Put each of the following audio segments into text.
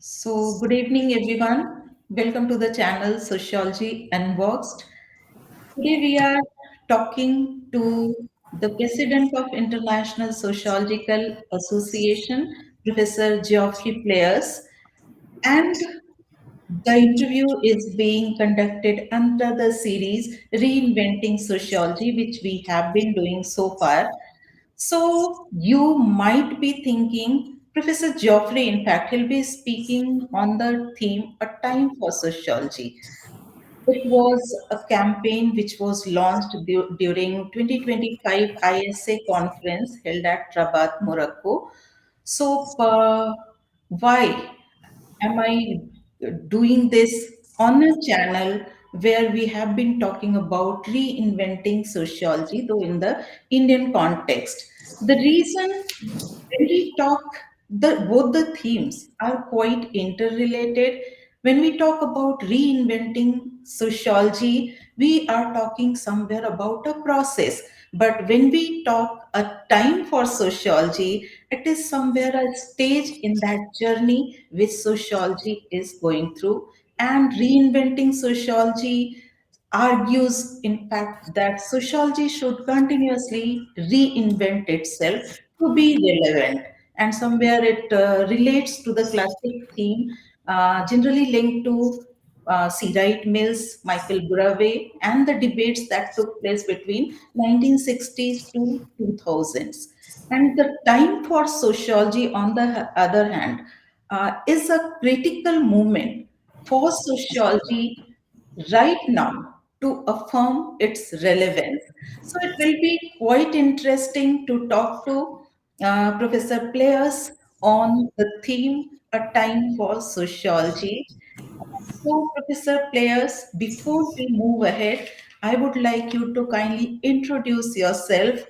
Good evening, everyone. Welcome to the channel Sociology Unboxed. Today, we are talking to the President of International Sociological Association, Professor Geoffrey Pleyers, and the interview is being conducted under the series Reinventing Sociology, which we have been doing so far. So you might be thinking, Professor Geoffrey, in fact, he'll be speaking on the theme A Time for Sociology. It was a campaign which was launched during 2025 ISA conference held at Rabat, Morocco. Why am I doing this on a channel where we have been talking about reinventing sociology, though in the Indian context? The reason when we talk, both the themes are quite interrelated. When we talk about reinventing sociology, we are talking somewhere about a process. But when we talk a time for sociology, it is somewhere a stage in that journey which sociology is going through. And reinventing sociology argues, in fact, that sociology should continuously reinvent itself to be relevant. And somewhere it relates to the classic theme, generally linked to C. Wright Mills, Michael Buravay, and the debates that took place between 1960s to 2000s. And the time for sociology, on the other hand, is a critical moment for sociology right now to affirm its relevance. So it will be quite interesting to talk to Professor Players on the theme A Time for Sociology. So, Professor Players, before we move ahead, I would like you to kindly introduce yourself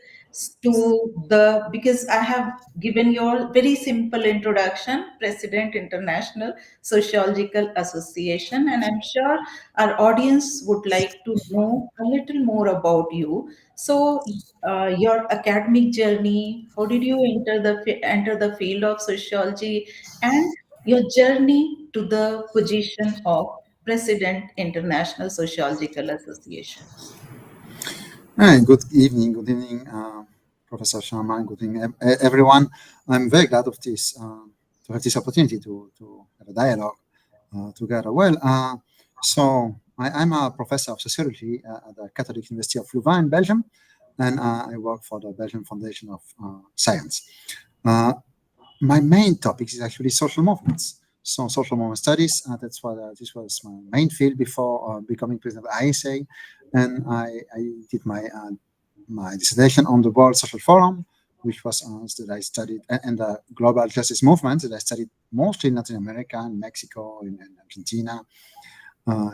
because I have given your very simple introduction, President International Sociological Association, and I'm sure our audience would like to know a little more about you. Your academic journey, how did you enter the field of sociology, and your journey to the position of President International Sociological Association. Hi, good evening, Professor Sharma. Good evening, everyone. I'm very glad of this to have this opportunity to have a dialogue together. I'm a professor of sociology at the Catholic University of Louvain in Belgium, and I work for the Belgian Foundation of Science. My main topic is actually social movements. So social movement studies, that's what this was my main field before becoming president of ISA. And I did my dissertation on the World Social Forum, which was that I studied, and the global justice movement that I studied mostly in Latin America, in Mexico, in Argentina,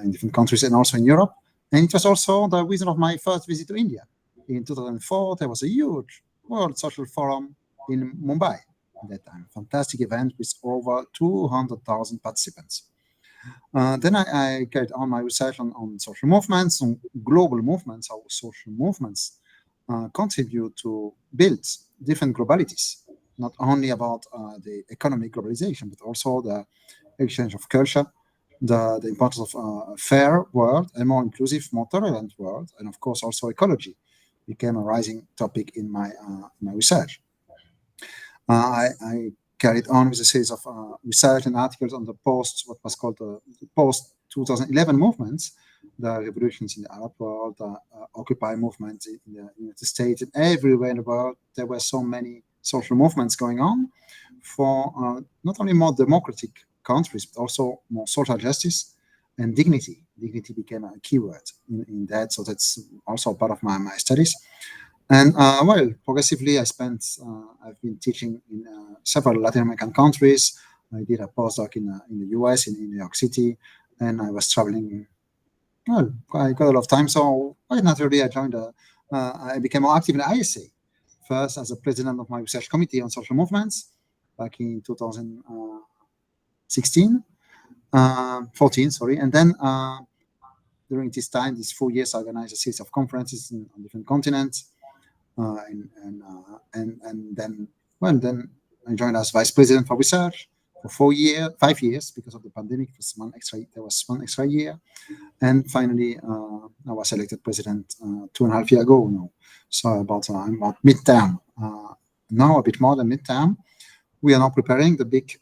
in different countries, and also in Europe. And it was also the reason of my first visit to India. In 2004, there was a huge World Social Forum in Mumbai at that time. Fantastic event with over 200,000 participants. Then I carried on my research on social movements, on global movements, how social movements contribute to build different globalities, not only about the economic globalization, but also the exchange of culture, the importance of a fair world, a more inclusive, more tolerant world, and of course also ecology became a rising topic in my research. I carried on with a series of research and articles on what was called the post 2011 movements, the revolutions in the Arab world, the Occupy movement in the United States, and everywhere in the world. There were so many social movements going on for not only more democratic countries, but also more social justice and dignity. Dignity became a keyword in that, so that's also part of my studies. And progressively, I've been teaching in several Latin American countries. I did a postdoc in the US, in New York City, and I was traveling, quite a lot of time. So quite naturally, I became more active in the ISA, first as a president of my research committee on social movements back in 2016, 14, sorry. And then during this time, these 4 years, I organized a series of conferences on different continents. And then I joined as vice president for research for 5 years because of the pandemic. There was one extra year, and finally I was elected president 2.5 years ago now. So I'm about midterm now, a bit more than midterm. We are now preparing the big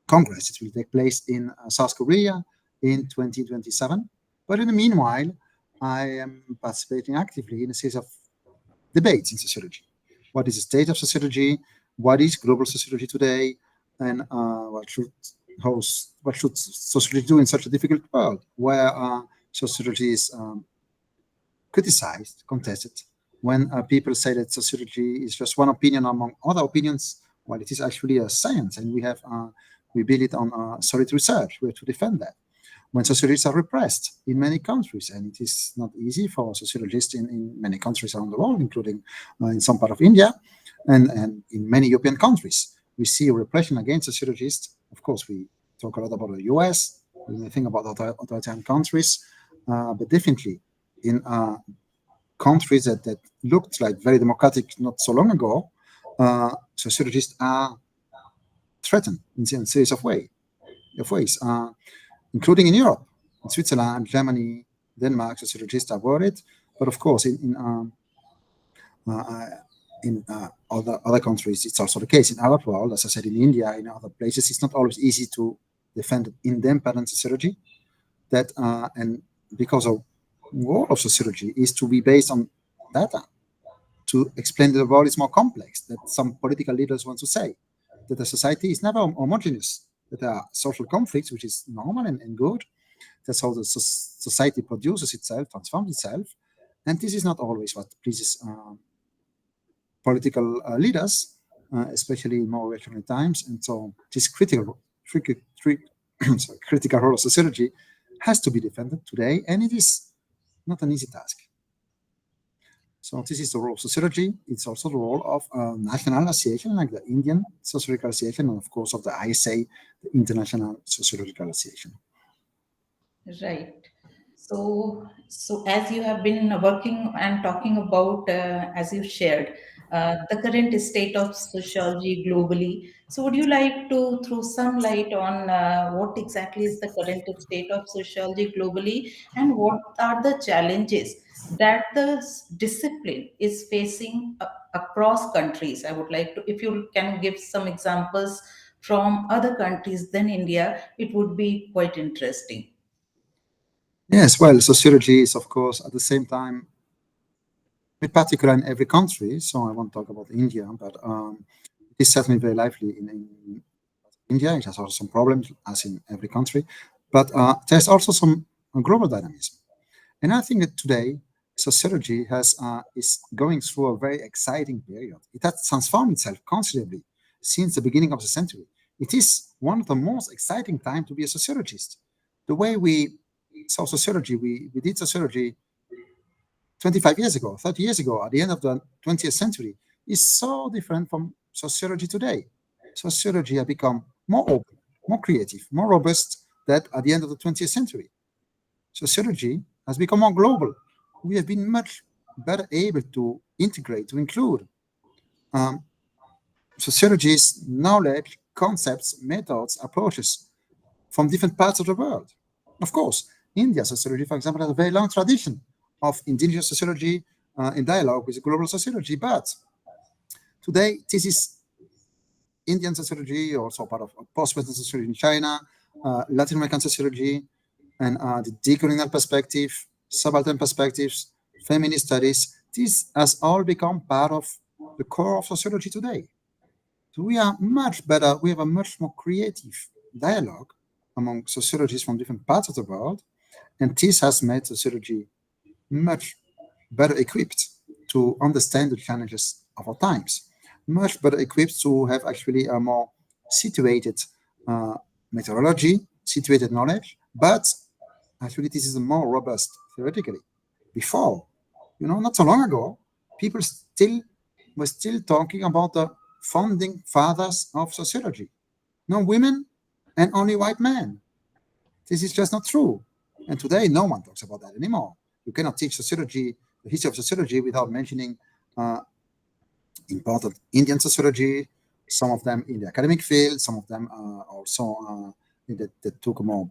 Congress. It will take place in South Korea in 2027. But in the meanwhile, I am participating actively in a series of debates in sociology. What is the state of sociology? What is global sociology today? And what should sociology do in such a difficult world where sociology is criticized, contested, when people say that sociology is just one opinion among other opinions, while it is actually a science, and we build it on solid research. We have to defend that. When sociologists are repressed in many countries, and it is not easy for sociologists in many countries around the world, including in some part of India and in many European countries, we see repression against sociologists. Of course, we talk a lot about the US, we may think about other authoritarian countries, but definitely in countries that looked like very democratic not so long ago, sociologists are threatened in a series of ways, including in Europe, in Switzerland, Germany, Denmark. Sociologists are worried, but of course, in other countries, it's also the case. In Arab world, as I said, in India, in other places, it's not always easy to defend independent sociology. And because of goal of sociology is to be based on data, to explain that the world is more complex, that some political leaders want to say, that the society is never homogeneous, that there are social conflicts, which is normal and good. That's how the society produces itself, transforms itself. And this is not always what pleases political leaders, especially in more reactionary times. And so this critical role of sociology has to be defended today, and it is not an easy task. So this is the role of sociology. It's also the role of national association, like the Indian Sociological Association, and of course of the ISA, the International Sociological Association. Right. So as you have been working and talking about, as you shared, the current state of sociology globally. So would you like to throw some light on what exactly is the current state of sociology globally, and what are the challenges that the discipline is facing across countries? I would like to, if you can give some examples from other countries than India, it would be quite interesting. Yes, well, sociology is, of course, at the same time, in particular in every country. So I won't talk about India, but it is certainly very lively in India. It has also some problems, as in every country, but there's also some global dynamism. And I think that today sociology is going through a very exciting period. It has transformed itself considerably since the beginning of the century. It is one of the most exciting times to be a sociologist. The way we saw sociology, we did sociology 25 years ago, 30 years ago, at the end of the 20th century, is so different from sociology today. Sociology has become more open, more creative, more robust than at the end of the 20th century. Sociology has become more global. We have been much better able to integrate, to include sociology's knowledge, concepts, methods, approaches from different parts of the world. Of course, India sociology, for example, has a very long tradition of indigenous sociology in dialogue with global sociology, but today this is Indian sociology, also part of post-Western sociology in China, Latin American sociology, and the decolonial perspective, subaltern perspectives, feminist studies. This has all become part of the core of sociology today. So we are much better, we have a much more creative dialogue among sociologists from different parts of the world, and this has made sociology much better equipped to understand the challenges of our times, much better equipped to have actually a more situated methodology, situated knowledge, but actually this is more robust theoretically. Before, not so long ago, people were still talking about the founding fathers of sociology. No women and only white men. This is just not true. And today, no one talks about that anymore. You cannot teach sociology, the history of sociology, without mentioning important Indian sociology, Some of them in the academic field, some of them also that took a more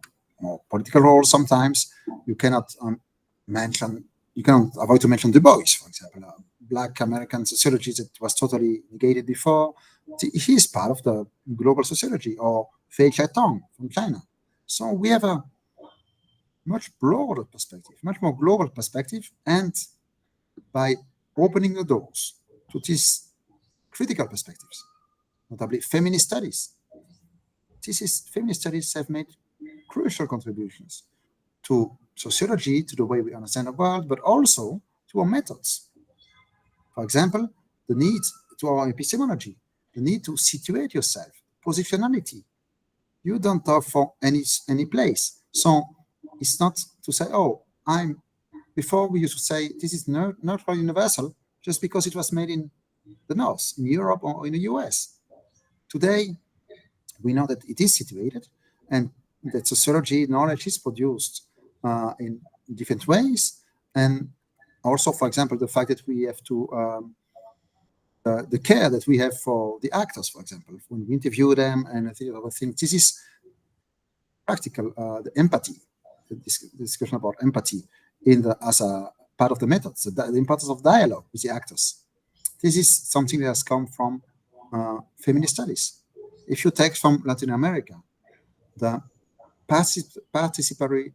political role. Sometimes you cannot mention, you cannot avoid to mention Du Bois, for example, Black American sociology that was totally negated before. He is part of the global sociology, or Fei Chiatong from China. So we have a much broader perspective, much more global perspective, and by opening the doors to these critical perspectives, notably feminist studies. Feminist studies have made crucial contributions to sociology, to the way we understand the world, but also to our methods. For example, the need to our epistemology, the need to situate yourself, positionality. You don't talk for any place. So it's not to say, oh, I'm before we used to say this is not universal just because it was made in the North, in Europe or in the US. Today, we know that it is situated and that sociology knowledge is produced in different ways. And also, for example, the fact that we have to, the care that we have for the actors, for example, when we interview them and I think other things, this is practical, the empathy, the discussion about empathy as a part of the methods, the importance of dialogue with the actors. This is something that has come from feminist studies. If you take from Latin America, the participatory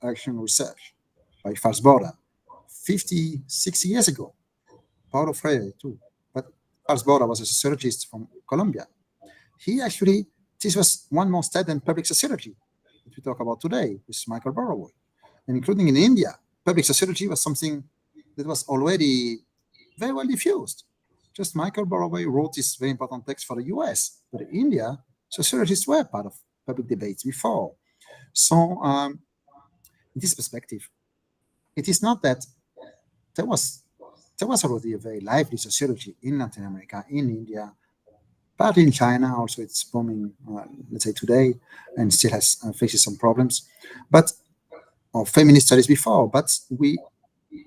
action research by Falsborda 50, 60 years ago, Paulo Freire too, but Falsborda was a sociologist from Colombia. He actually, this was one more step than public sociology that we talk about today with Michael Borroway. And including in India, public sociology was something that was already very well diffused. Just Michael Borroway wrote this very important text for the US, but in India, sociologists were part of public debates before. So, in this perspective, it is not that there was already a very lively sociology in Latin America, in India, but in China also it's booming, let's say today, and still has faces some problems. But or feminist studies before, but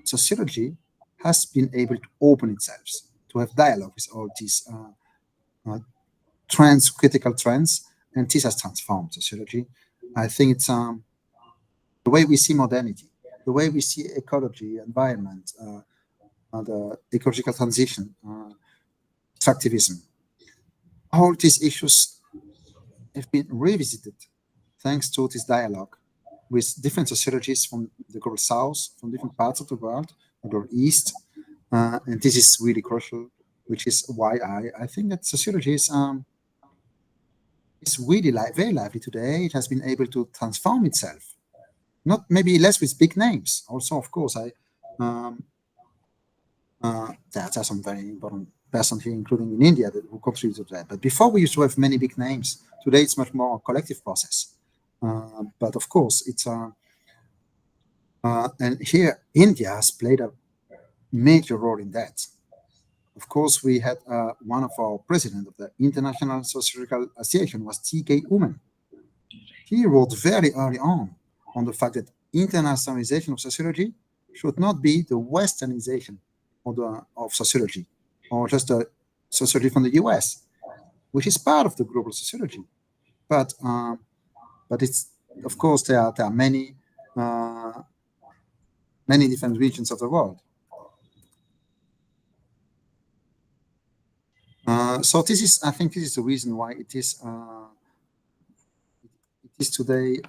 sociology has been able to open itself to have dialogue with all these trends, critical trends, and this has transformed sociology. I think it's the way we see modernity, the way we see ecology, environment, the ecological transition, extractivism. All these issues have been revisited thanks to this dialogue with different sociologists from the global south, from different parts of the world, the global east. And this is really crucial, which is why I think that sociology is really very lively today. It has been able to transform itself, not maybe less with big names. Also, of course, there are some very important persons here, including in India, who contributed to that. But before we used to have many big names. Today, it's much more a collective process. But of course, it's and here India has played a major role in that. Of course, we had one of our president of the International Sociological Association was T.K. Uman. He wrote very early on the fact that internationalization of sociology should not be the westernization of sociology, or just the sociology from the US, which is part of the global sociology. But it's, of course, there are many many different regions of the world. So this is, I think, this is the reason why it is today.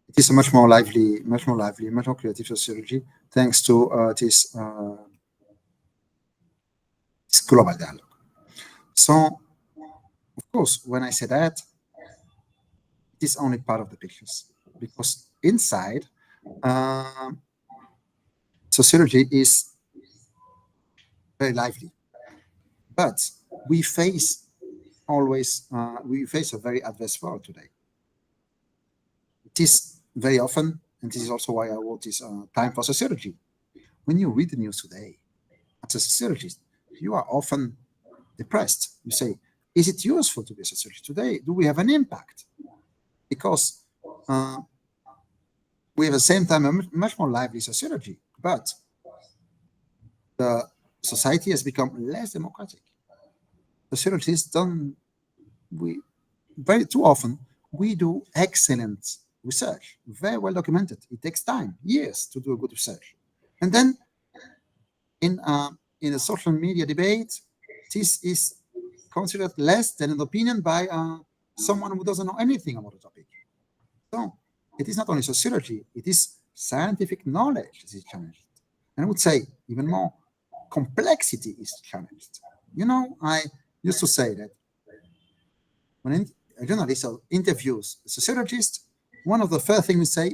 It is a much more lively, much more creative sociology, thanks to this global dialogue. So, of course, when I say that, it is only part of the pictures, because inside, sociology is very lively, but we face a very adverse world today. It is very often, and this is also why I wrote this Time for Sociology. When you read the news today, as a sociologist, you are often depressed. You say, is it useful to be a sociologist today? Do we have an impact? Because we have at the same time a much more lively sociology, but the society has become less democratic. Sociologists don't we very too often we do excellent research, very well documented. It takes time, years to do a good research, and then in a social media debate, this is considered less than an opinion by someone who doesn't know anything about the topic. So it is not only sociology; it is scientific knowledge that is challenged, and I would say even more, complexity is challenged. I used to say that when a journalist interviews a sociologist, one of the first things we say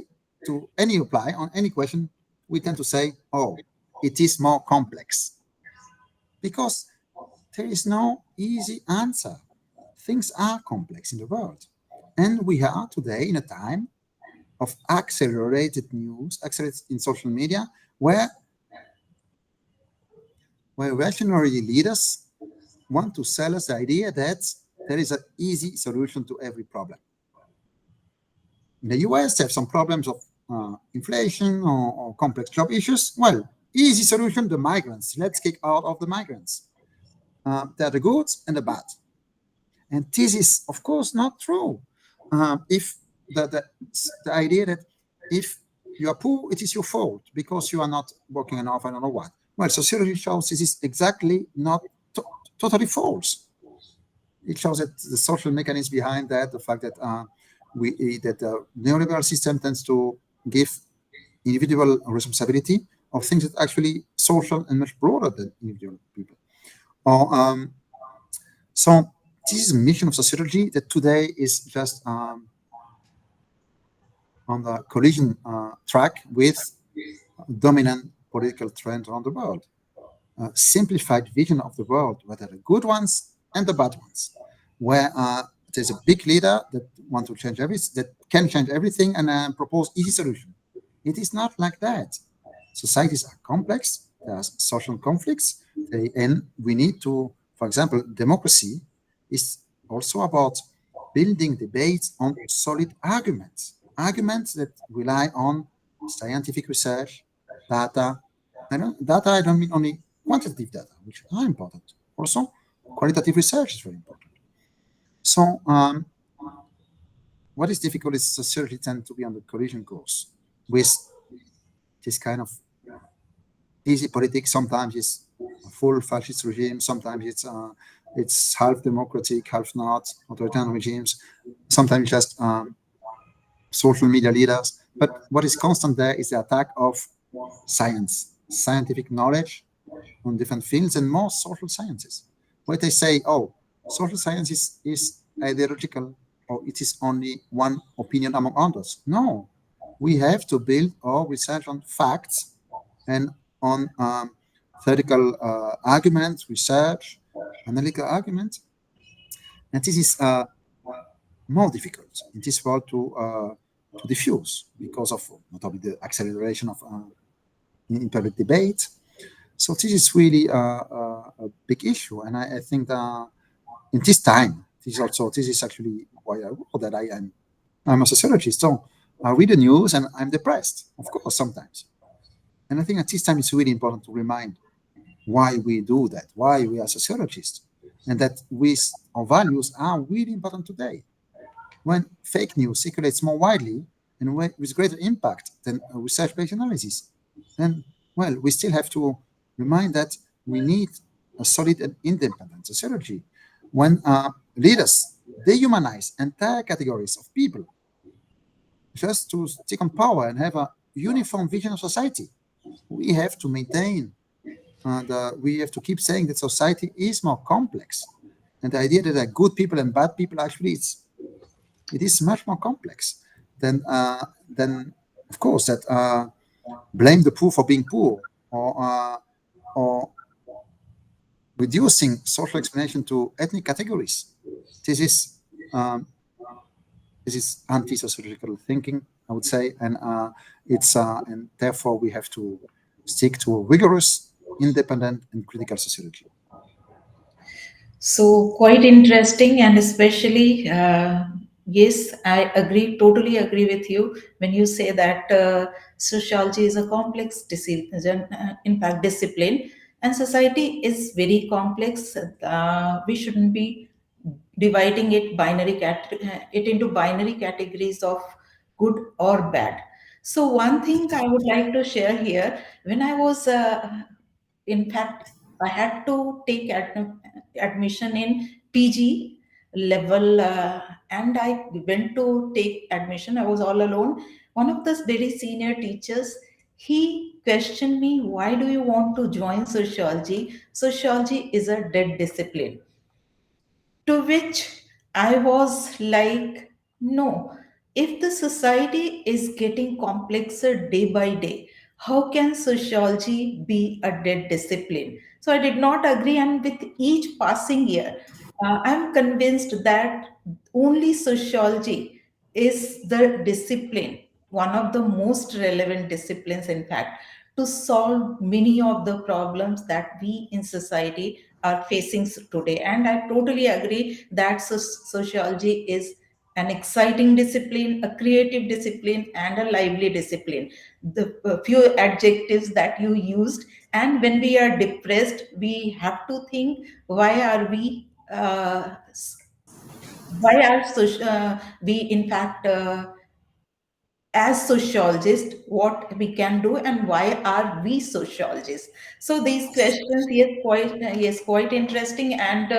to any reply on any question, we tend to say, "Oh, it is more complex," because there is no easy answer. Things are complex in the world, and we are today in a time of accelerated news, accelerated in social media, where reactionary leaders want to sell us the idea that there is an easy solution to every problem. In the US, they have some problems of inflation or complex job issues. Well, easy solution, the migrants. Let's kick out of the migrants. They're the good and the bad. And this is, of course, not true. If the idea that if you are poor, it is your fault because you are not working enough, I don't know what. Well, sociology shows this is exactly not totally false. It shows that the social mechanism behind that, the fact that that the neoliberal system tends to give individual responsibility of things that actually social and much broader than individual people. Or so this is a mission of sociology that today is just on the collision track with dominant political trends around the world. A simplified vision of the world, whether the good ones and the bad ones, where there's a big leader that wants to change everything, that can change everything and propose easy solution. It is not like that. Societies are complex. There are social conflicts, and we need to, for example, democracy is also about building debates on solid arguments that rely on scientific research, data. I don't mean only quantitative data, which are important. Also, qualitative research is very important. So, what is difficult is society tend to be on the collision course with this kind of easy politics. Sometimes it's a full fascist regime. Sometimes it's half democratic, half not authoritarian regimes. Sometimes just social media leaders. But what is constant there is the attack of science, scientific knowledge on different fields, and more social sciences, where they say, "Oh, social science is ideological, or it is only one opinion among others." No, we have to build our research on facts and on theoretical arguments, research, analytical arguments. And this is more difficult in this world to diffuse because of not only the acceleration of in public debate. So this is really a big issue, and I think that in this time, this is actually why I wrote that I'm a sociologist. So I read the news and I'm depressed, of course, sometimes. And I think at this time it's really important to remind why we do that, why we are sociologists, and that our values are really important today. When fake news circulates more widely and with greater impact than research-based analysis, then, well, we still have to remind that we need a solid and independent sociology. When leaders dehumanize entire categories of people just to stick on power and have a uniform vision of society, we have to maintain we have to keep saying that society is more complex. And the idea that there are good people and bad people, actually, it is much more complex than of course, that blame the poor for being poor, or reducing social explanation to ethnic categories. This is anti-sociological thinking, I would say, and and therefore we have to stick to a rigorous, independent, and critical sociology. So quite interesting, and especially, yes, I agree, totally agree with you when you say that sociology is a complex decision, in fact, discipline, And society is very complex. We shouldn't be dividing it into binary categories of good or bad. So one thing I would like to share here, when I was in fact, I had to take admission in PG level, and I went to take admission. I was all alone. One of the very senior teachers, he questioned me, "Why do you want to join sociology? Sociology is a dead discipline." To which I was like, no, if the society is getting complexer day by day, how can sociology be a dead discipline? So I did not agree, and with each passing year, I'm convinced that only sociology is the discipline, one of the most relevant disciplines, in fact, to solve many of the problems that we in society are facing today. And I totally agree that sociology is an exciting discipline, a creative discipline, and a lively discipline. The few adjectives that you used, and when we are depressed, we have to think, why are we? We in fact as sociologists, what we can do, and why are we sociologists? So these questions, yes, quite interesting, and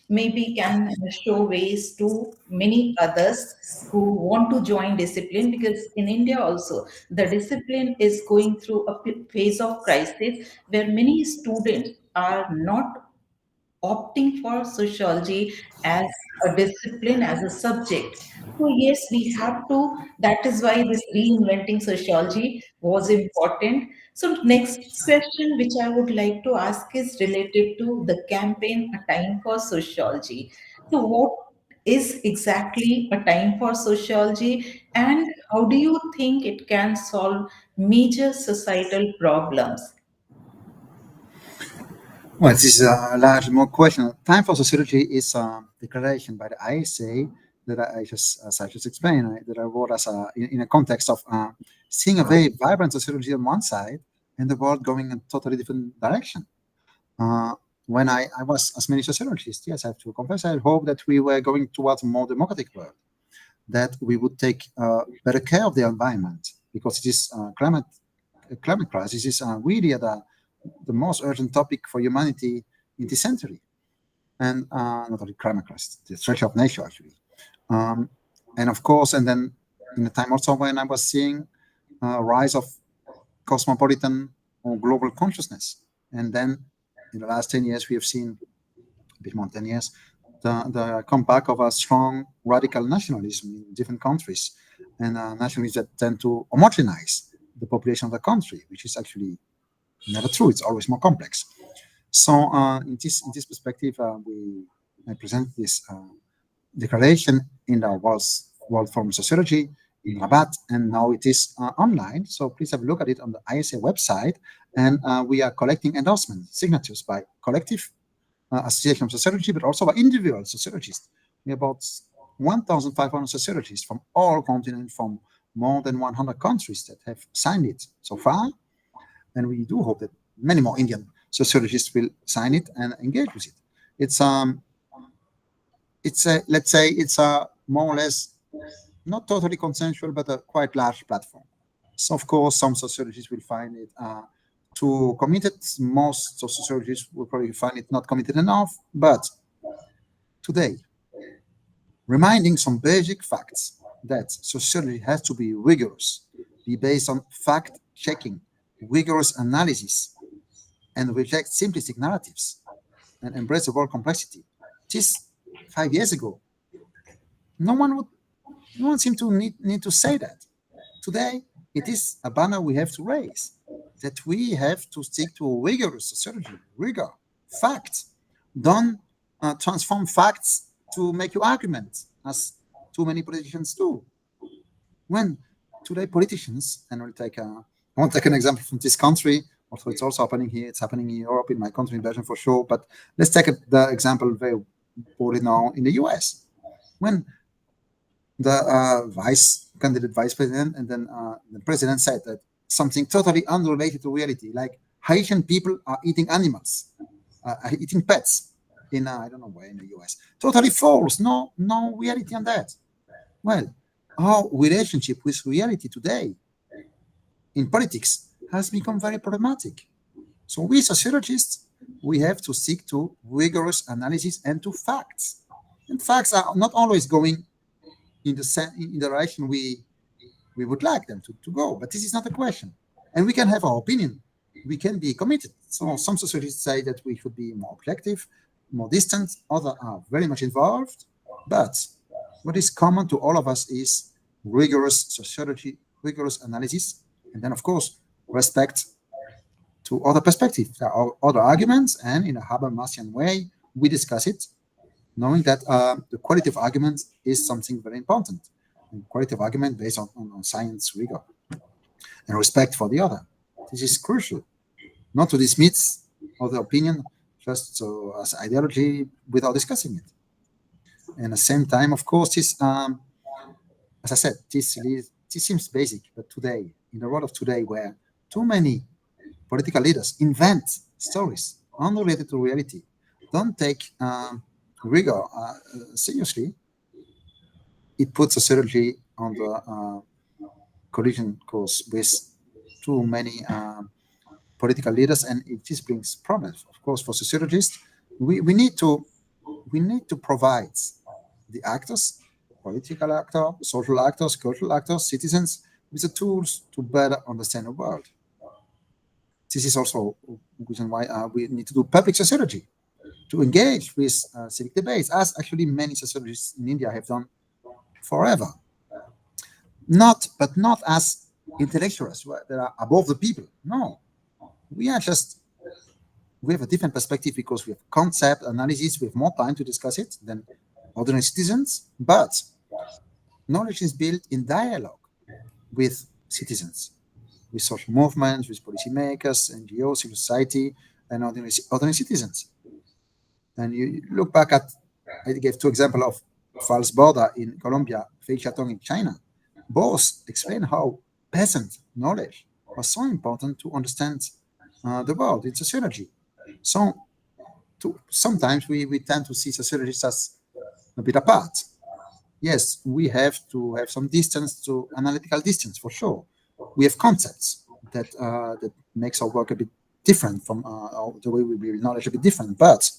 maybe can show ways to many others who want to join discipline, because in India also the discipline is going through a phase of crisis where many students are not opting for sociology as a discipline, as a subject. So, yes, we have to. That is why this reinventing sociology was important. So, next question, which I would like to ask, is related to the campaign A Time for Sociology. So, what is exactly a time for sociology, and how do you think it can solve major societal problems? Well, this is a large more question. Time for Sociology is a declaration by the ISA that as I just explained, that I wrote as in a context of seeing a very vibrant sociology on one side and the world going in a totally different direction. Uh, when I was, as many sociologists, yes, I have to confess, I hope that we were going towards a more democratic world, that we would take better care of the environment, because it is climate crisis is really the most urgent topic for humanity in this century, and not only climate crisis, the destruction of nature actually, um, and of course, and then in the time also when I was seeing a rise of cosmopolitan or global consciousness, and then in the last 10 years we have seen a bit more than 10 years the comeback of a strong radical nationalism in different countries, and nationalisms that tend to homogenize the population of the country, which is actually never true. It's always more complex. So in this perspective, we I present this declaration in the World Forum Sociology in Rabat, and now it is online. So please have a look at it on the ISA website. And we are collecting endorsement signatures by collective association of sociology, but also by individual sociologists. We have about 1,500 sociologists from all continents, from more than 100 countries that have signed it so far. And we do hope that many more Indian sociologists will sign it and engage with it. It's it's a, let's say it's a more or less not totally consensual, but a quite large platform. So of course, some sociologists will find it too committed. Most sociologists will probably find it not committed enough. But today, reminding some basic facts that sociology has to be rigorous, be based on fact checking, rigorous analysis, and reject simplistic narratives and embrace the world complexity. Just 5 years ago, no one would, no one seemed to need to say that. Today, it is a banner we have to raise, that we have to stick to rigorous sociology, rigor, facts. Don't transform facts to make you argument, as too many politicians do. When today politicians, and I want to take an example from this country, although it's also happening here, it's happening in Europe, in my country, in Belgium for sure, but let's take the example very poorly now in the US. When the vice president, and then the president said that something totally unrelated to reality, like Haitian people are eating animals, are eating pets in I don't know where in the US. Totally false. No reality on that. Well, our relationship with reality today in politics has become very problematic. So we sociologists, we have to seek to rigorous analysis and to facts. And facts are not always going in the direction we would like them to go. But this is not a question. And we can have our opinion. We can be committed. So some sociologists say that we should be more objective, more distant. Others are very much involved. But what is common to all of us is rigorous sociology, rigorous analysis, and then, of course, respect to other perspectives. There are other arguments, and in a Habermasian way, we discuss it, knowing that the quality of argument is something very important. And quality of argument based on science rigor and respect for the other. This is crucial. Not to dismiss other opinion just as ideology without discussing it. And at the same time, of course, as I said, this seems basic, but today, in the world of today, where too many political leaders invent stories unrelated to reality, don't take rigor seriously, it puts sociology on the collision course with too many political leaders, and it just brings problems. Of course, for sociologists, we need to provide the actors, political actors, social actors, cultural actors, citizens, with the tools to better understand the world. This is also a reason why we need to do public sociology, to engage with civic debates, as actually many sociologists in India have done forever. Not as intellectuals that are above the people. No, we are just we have a different perspective because we have concept analysis. We have more time to discuss it than ordinary citizens. But knowledge is built in dialogue with citizens, with social movements, with policymakers, NGOs, civil society, and ordinary citizens. And you look back at, I gave two examples of false border in Colombia, fake Chatong in China. Both explain how peasant knowledge was so important to understand the world in sociology. So sometimes we tend to see sociologists as a bit apart. Yes, we have to have some distance to analytical distance for sure. We have concepts that makes our work a bit different from the way we build knowledge a bit different, but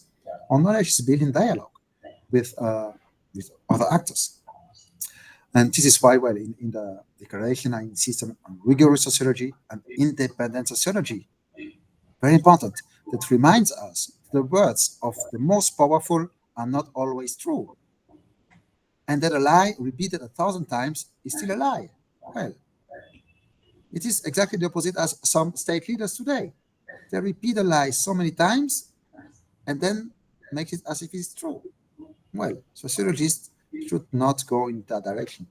our knowledge is built in dialogue with other actors. And this is why, well, in the declaration, I insist on rigorous sociology and independent sociology. Very important. That reminds us the words of the most powerful are not always true. And that a lie repeated 1,000 times is still a lie. Well, it is exactly the opposite as some state leaders today. They repeat a lie so many times and then make it as if it's true. Well, sociologists should not go in that direction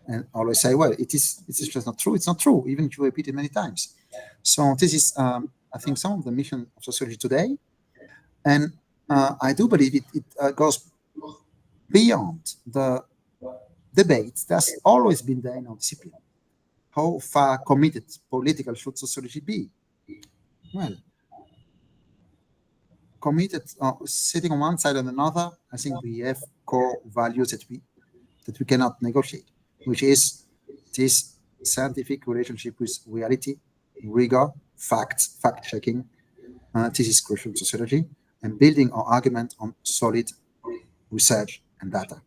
and always say, well, it is just not true. It's not true, even if you repeat it many times. So this is, I think, some of the mission of sociology today. And I do believe it goes beyond the debates. There's always been there in our discipline. How far committed political should sociology be? Well, committed, sitting on one side and another, I think we have core values that we cannot negotiate, which is this scientific relationship with reality, rigor, facts, fact checking. This is crucial in sociology, and building our argument on solid research and data,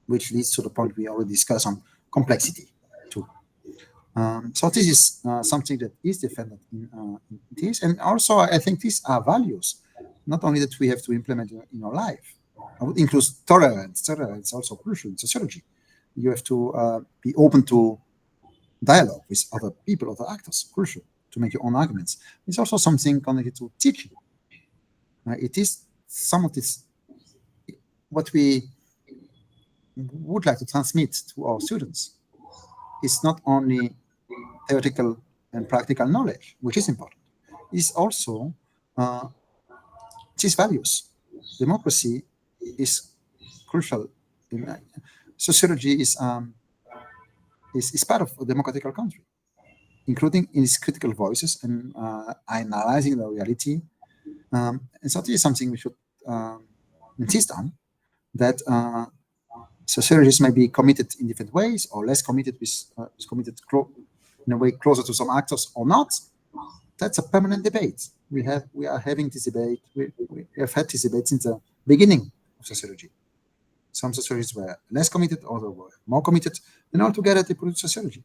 which leads to the point we already discussed on complexity too. So this is something that is defended in this, and also I think these are values, not only that we have to implement in our life. I would include tolerance. Tolerance is also crucial in sociology. You have to be open to dialogue with other people, other actors. Crucial to make your own arguments. It's also something connected to teaching. It is some of this what we would like to transmit to our students. It's not only theoretical and practical knowledge, which is important. It's also these values. Democracy is crucial. Sociology is part of a democratic country. including in its critical voices and analyzing the reality. And so this is something we should insist on, that sociologists may be committed in different ways or less committed, is committed in a way closer to some actors or not. That's a permanent debate. We are having this debate. We have had this debate since the beginning of sociology. Some sociologists were less committed, others were more committed, and altogether they produce sociology.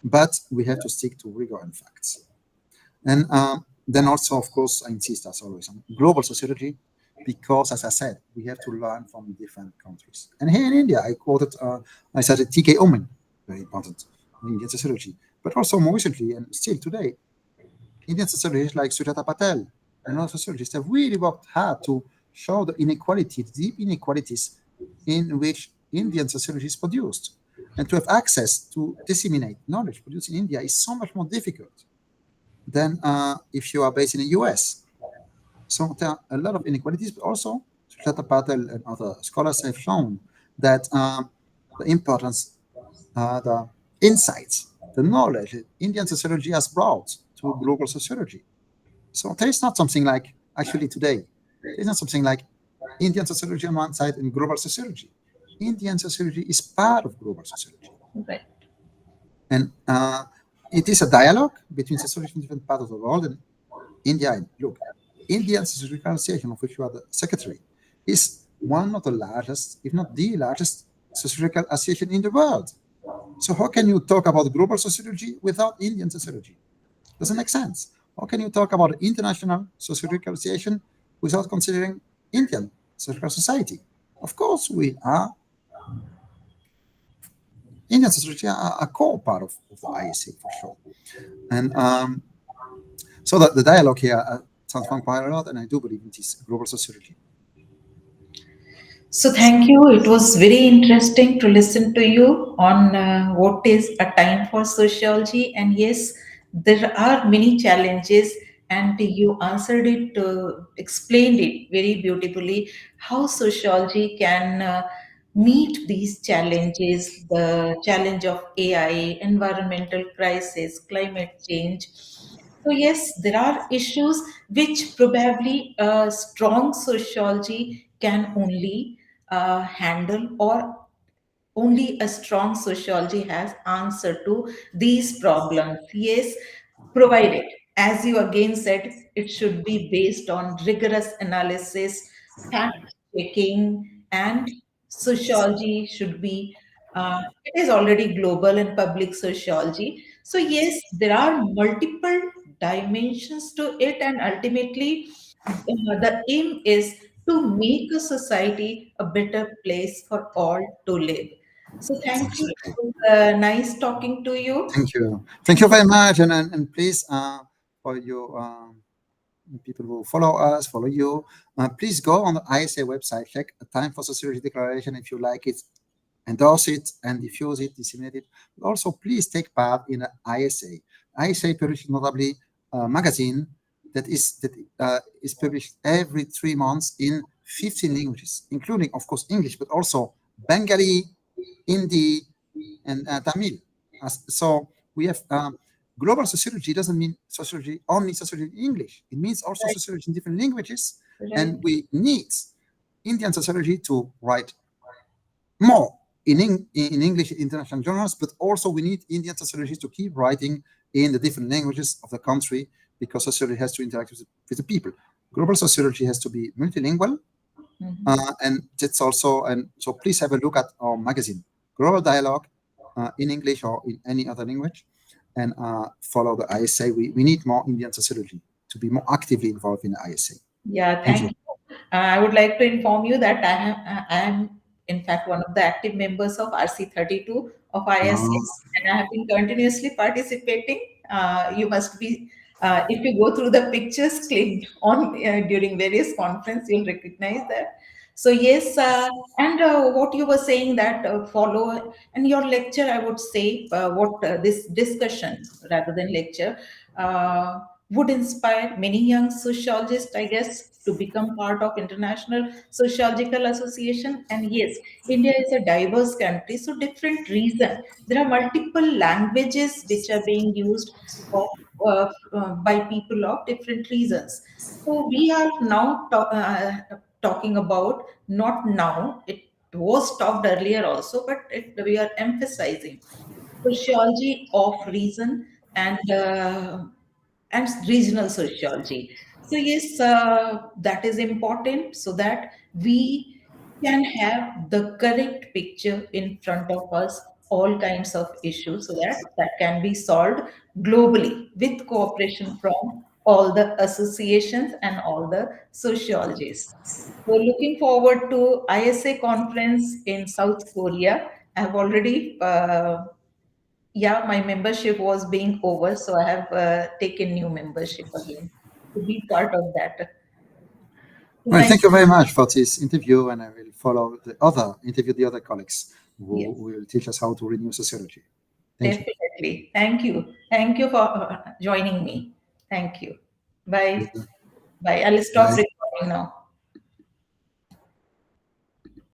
But we have to stick to rigor and facts. And then also, of course, I insist, as always, on global sociology, because, as I said, we have to learn from different countries. And here in India, I cited T.K. Omen, very important in Indian sociology, but also more recently and still today, Indian sociologists like Sujata Patel and other sociologists have really worked hard to show the inequality, the deep inequalities in which Indian sociology is produced. And to have access to disseminate knowledge produced in India is so much more difficult than if you are based in the US. So there are a lot of inequalities, but also Sujata Patel and other scholars have shown that the importance, the insights, the knowledge that Indian sociology has brought to global sociology. So there is not something like, actually today, there is not something like Indian sociology on one side and global sociology. Indian sociology is part of global sociology. Right. And it is a dialogue between sociology in different parts of the world. And India, and look, Indian Sociological Association, of which you are the secretary, is one of the largest, if not the largest, sociological association in the world. So how can you talk about global sociology without Indian sociology? Doesn't make sense. How can you talk about international sociological association without considering Indian sociological society? Of course, we are Indian sociology are a core part of the ISA for sure. And so the dialogue here transformed quite a lot, and I do believe in this global sociology. So, thank you. It was very interesting to listen to you on what is a time for sociology. And yes, there are many challenges, and you answered it, explained it very beautifully how sociology can meet these challenges, the challenge of AI, environmental crisis, climate change. So, yes, there are issues which probably a strong sociology can only handle, or only a strong sociology has answer to these problems. Yes, provided, as you again said, it should be based on rigorous analysis, fact checking, and sociology should be, it is already global and public sociology. So, yes, there are multiple dimensions to it, and ultimately, the aim is to make a society a better place for all to live. So, thank you. Absolutely. It was nice talking to you. Thank you. Thank you very much. And please, for you people who follow us, follow you, please go on the ISA website, check a Time for Sociology Declaration if you like it, endorse it and diffuse it, disseminate it. But also, please take part in the ISA. ISA publishes notably a magazine that is published every 3 months in 15 languages, including, of course, English, but also Bengali, Hindi, and Tamil. So we have global sociology doesn't mean sociology only sociology in English. It means also Right, sociology in different languages, right, and we need Indian sociology to write more in English international journals, but also we need Indian sociologists to keep writing in the different languages of the country, because sociology has to interact with the people. Global sociology has to be multilingual, mhm. and that's also, and so please have a look at our magazine, Global Dialogue, in English or in any other language, and follow the ISA. We need more Indian sociology to be more actively involved in the ISA. Yeah, Thank thank you. you. I would like to inform you that I am, in fact, one of the active members of RC32 of ISA, Uh, and I have been continuously participating. You must be, if you go through the pictures clicked on during various conference, you'll recognize that. So yes, and what you were saying, that follow, and your lecture, I would say, what this discussion rather than lecture. would inspire many young sociologists, I guess, to become part of International Sociological Association. And yes, India is a diverse country, so different reason. There are multiple languages which are being used of, by people of different reasons. So we are now talking about, not now, it was talked earlier also, but we are emphasizing sociology of reason and regional sociology. So yes, that is important so that we can have the correct picture in front of us, all kinds of issues, so that that can be solved globally with cooperation from all the associations and all the sociologists. So looking forward to ISA conference in South Korea. I have already yeah, my membership was being over, so I have taken new membership again to be part of that. So Well, thank thank you very much for this interview, and I will follow the other colleagues you. who Yes, will teach us how to read new sociology. Thank you. definitely. Thank you. Thank you for joining me. Thank you. Bye. Bye. I'll stop Bye. recording now.